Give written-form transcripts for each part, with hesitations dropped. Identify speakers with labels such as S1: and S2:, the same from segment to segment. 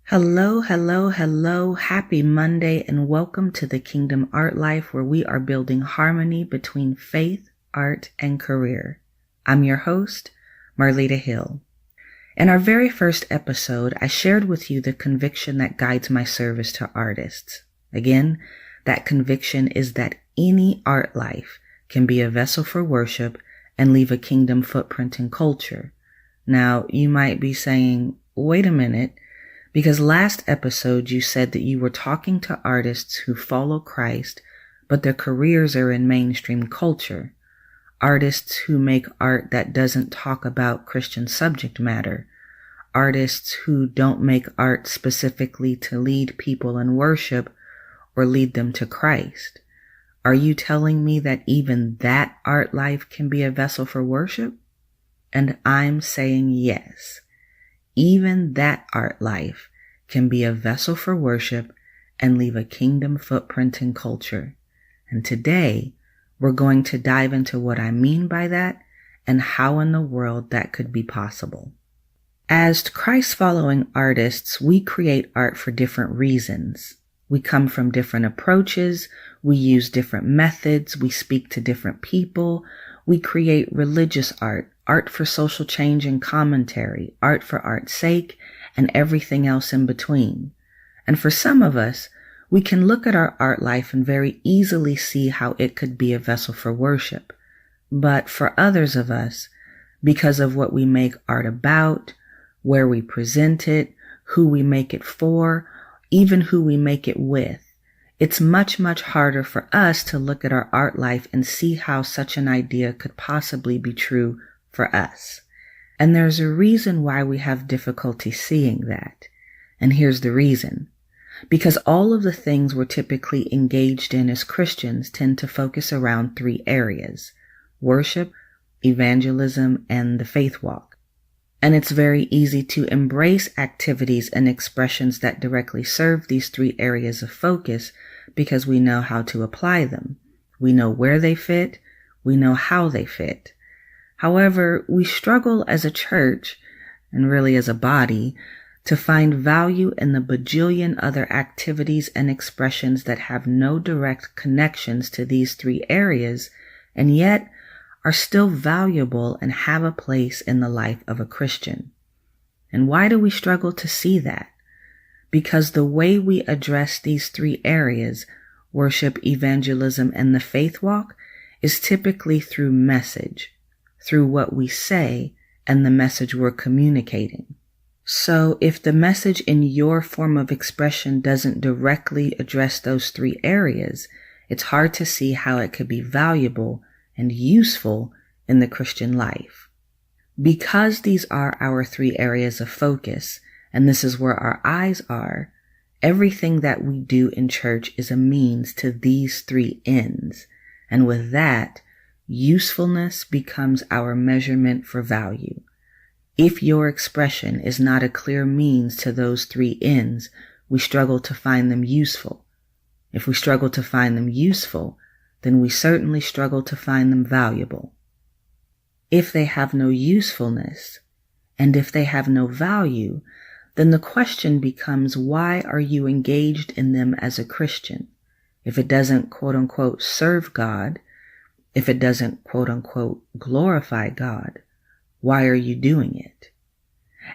S1: Hello, hello, hello. Happy Monday and welcome to the Kingdom Art Life, where we are building harmony between faith, art, and career. I'm your host, Marlita Hill. In our very first episode, I shared with you the conviction that guides my service to artists. Again, that conviction is that any art life can be a vessel for worship and leave a kingdom footprint in culture. Now, you might be saying, wait a minute, because last episode you said that you were talking to artists who follow Christ, but their careers are in mainstream culture. Artists who make art that doesn't talk about Christian subject matter. Artists who don't make art specifically to lead people in worship or lead them to Christ. Are you telling me that even that art life can be a vessel for worship? And I'm saying yes. Even that art life can be a vessel for worship and leave a kingdom footprint in culture. And today, we're going to dive into what I mean by that and how in the world that could be possible. As Christ-following artists, we create art for different reasons. We come from different approaches, we use different methods, we speak to different people, we create religious art, art for social change and commentary, art for art's sake, and everything else in between. And for some of us, we can look at our art life and very easily see how it could be a vessel for worship. But for others of us, because of what we make art about, where we present it, who we make it for, even who we make it with, it's much, much harder for us to look at our art life and see how such an idea could possibly be true for us. And there's a reason why we have difficulty seeing that. And here's the reason. Because all of the things we're typically engaged in as Christians tend to focus around three areas: worship, evangelism, and the faith walk. And it's very easy to embrace activities and expressions that directly serve these three areas of focus because we know how to apply them. We know where they fit. We know how they fit. However, we struggle as a church, and really as a body, to find value in the bajillion other activities and expressions that have no direct connections to these three areas, and yet are still valuable and have a place in the life of a Christian. And why do we struggle to see that? Because the way we address these three areas, worship, evangelism, and the faith walk, is typically through message, through what we say and the message we're communicating. So if the message in your form of expression doesn't directly address those three areas, it's hard to see how it could be valuable and useful in the Christian life. Because these are our three areas of focus, and this is where our eyes are, everything that we do in church is a means to these three ends. And with that, usefulness becomes our measurement for value. If your expression is not a clear means to those three ends, we struggle to find them useful. If we struggle to find them useful, then we certainly struggle to find them valuable. If they have no usefulness, and if they have no value, then the question becomes, why are you engaged in them as a Christian? If it doesn't quote-unquote serve God, if it doesn't quote-unquote glorify God, why are you doing it?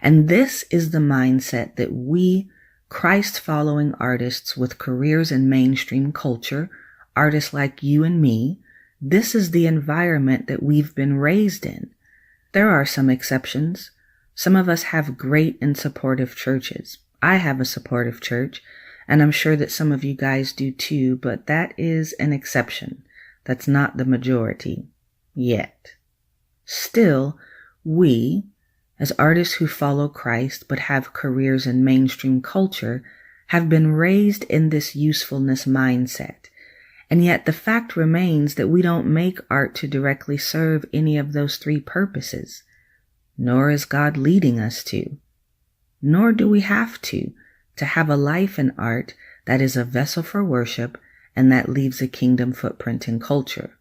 S1: And this is the mindset that we, Christ-following artists with careers in mainstream culture, artists like you and me, this is the environment that we've been raised in. There are some exceptions. Some of us have great and supportive churches. I have a supportive church, and I'm sure that some of you guys do too, but that is an exception. That's not the majority. Yet. Still, we, as artists who follow Christ but have careers in mainstream culture, have been raised in this usefulness mindset. And yet the fact remains that we don't make art to directly serve any of those three purposes. Nor is God leading us to. Nor do we have to have a life in art that is a vessel for worship and that leaves a kingdom footprint in culture.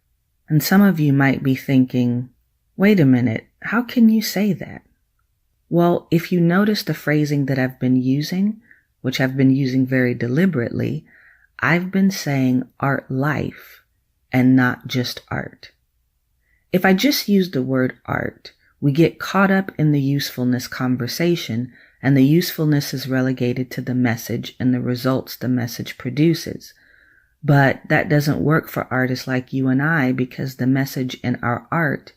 S1: And some of you might be thinking, wait a minute, how can you say that? Well, if you notice the phrasing that I've been using, which I've been using very deliberately, I've been saying art life and not just art. If I just use the word art, we get caught up in the usefulness conversation, and the usefulness is relegated to the message and the results the message produces. But that doesn't work for artists like you and I, because the message in our art,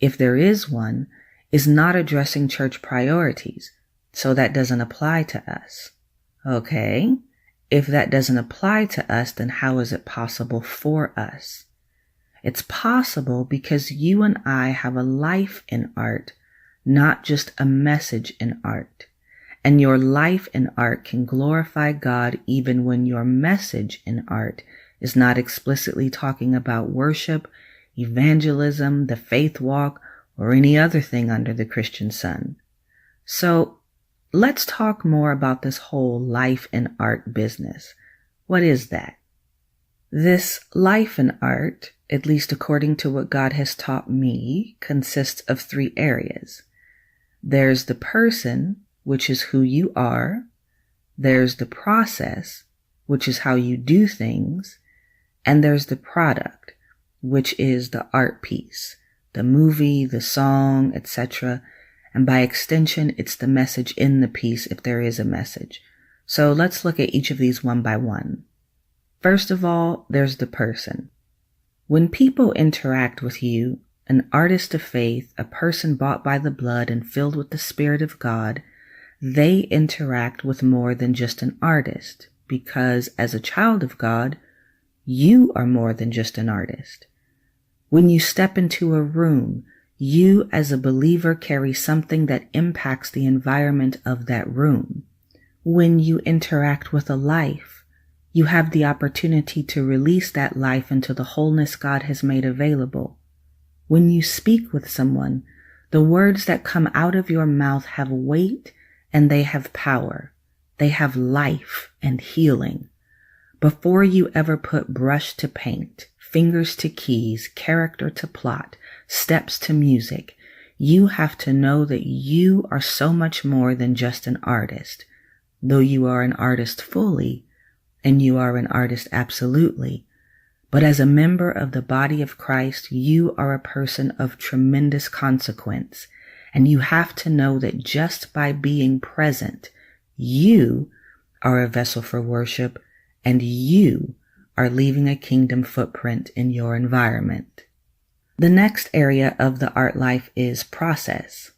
S1: if there is one, is not addressing church priorities. So that doesn't apply to us. Okay, if that doesn't apply to us, then how is it possible for us? It's possible because you and I have a life in art, not just a message in art. And your life in art can glorify God even when your message in art is not explicitly talking about worship, evangelism, the faith walk, or any other thing under the Christian sun. So let's talk more about this whole life in art business. What is that? This life in art, at least according to what God has taught me, consists of 3 areas. There's the person, which is who you are. There's the process, which is how you do things. And there's the product, which is the art piece, the movie, the song, etc. And by extension, it's the message in the piece if there is a message. So let's look at each of these one by one. First of all, there's the person. When people interact with you, an artist of faith, a person bought by the blood and filled with the Spirit of God, they interact with more than just an artist, because as a child of God, you are more than just an artist. When you step into a room, you as a believer carry something that impacts the environment of that room. When you interact with a life, you have the opportunity to release that life into the wholeness God has made available. When you speak with someone, the words that come out of your mouth have weight and they have power. They have life and healing. Before you ever put brush to paint, fingers to keys, character to plot, steps to music, you have to know that you are so much more than just an artist. Though you are an artist fully, and you are an artist absolutely, but as a member of the body of Christ, you are a person of tremendous consequence, and you have to know that just by being present, you are a vessel for worship, and you are leaving a kingdom footprint in your environment. The next area of the art life is process.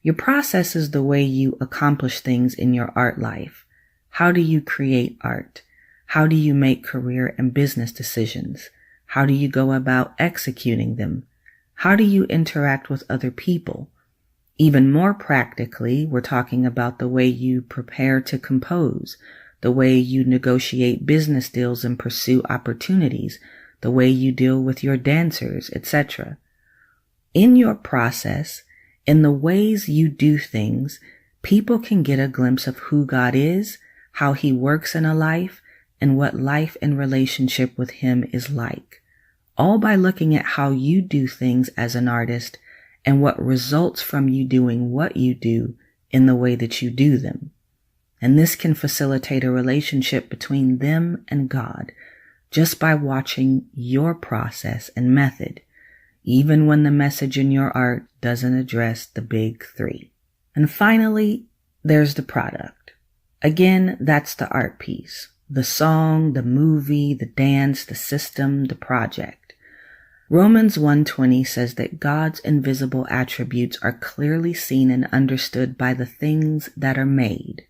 S1: Your process is the way you accomplish things in your art life. How do you create art? How do you make career and business decisions? How do you go about executing them? How do you interact with other people? Even more practically, we're talking about the way you prepare to compose, the way you negotiate business deals and pursue opportunities, the way you deal with your dancers, etc. In your process, in the ways you do things, people can get a glimpse of who God is, how He works in a life, and what life in relationship with Him is like, all by looking at how you do things as an artist and what results from you doing what you do in the way that you do them. And this can facilitate a relationship between them and God just by watching your process and method, even when the message in your art doesn't address the big 3. And finally, there's the product. Again, that's the art piece, the song, the movie, the dance, the system, the project. Romans 1:20 says that God's invisible attributes are clearly seen and understood by the things that are made.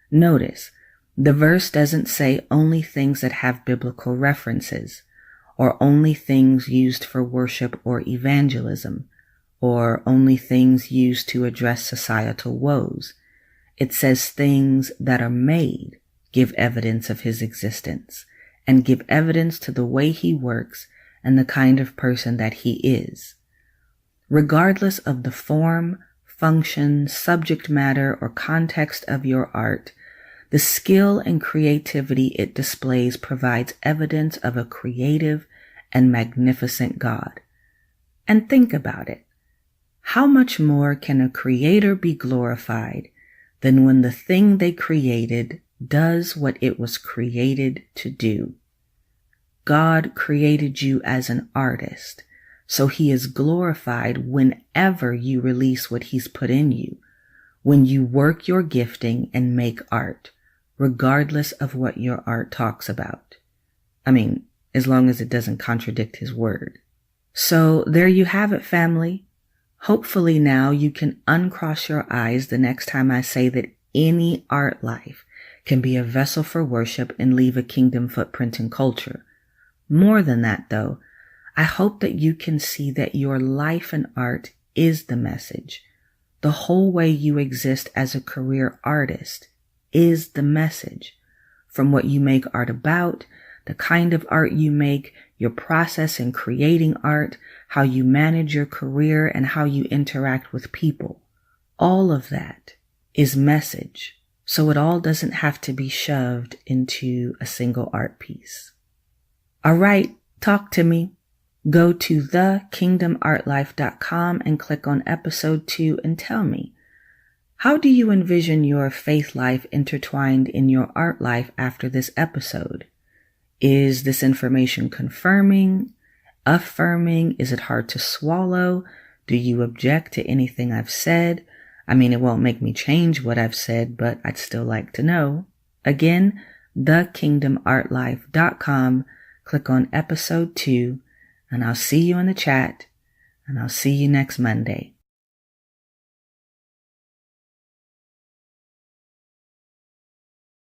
S1: Notice, the verse doesn't say only things that have biblical references, or only things used for worship or evangelism, or only things used to address societal woes. It says things that are made give evidence of His existence, and give evidence to the way He works and the kind of person that He is. Regardless of the form, function, subject matter, or context of your art, the skill and creativity it displays provides evidence of a creative and magnificent God. And think about it. How much more can a creator be glorified than when the thing they created does what it was created to do. God created you as an artist, so He is glorified whenever you release what He's put in you, when you work your gifting and make art, regardless of what your art talks about. As long as it doesn't contradict His word. So there you have it, family. Hopefully now you can uncross your eyes the next time I say that any art life can be a vessel for worship and leave a kingdom footprint in culture. More than that, though, I hope that you can see that your life in art is the message. The whole way you exist as a career artist is the message. From what you make art about, the kind of art you make, your process in creating art, how you manage your career, and how you interact with people. All of that is message. So it all doesn't have to be shoved into a single art piece. All right, talk to me. Go to thekingdomartlife.com and click on episode 2 and tell me, how do you envision your faith life intertwined in your art life after this episode? Is this information confirming, affirming? Is it hard to swallow? Do you object to anything I've said? It won't make me change what I've said, but I'd still like to know. Again, thekingdomartlife.com. Click on episode 2, and I'll see you in the chat, and I'll see you next Monday.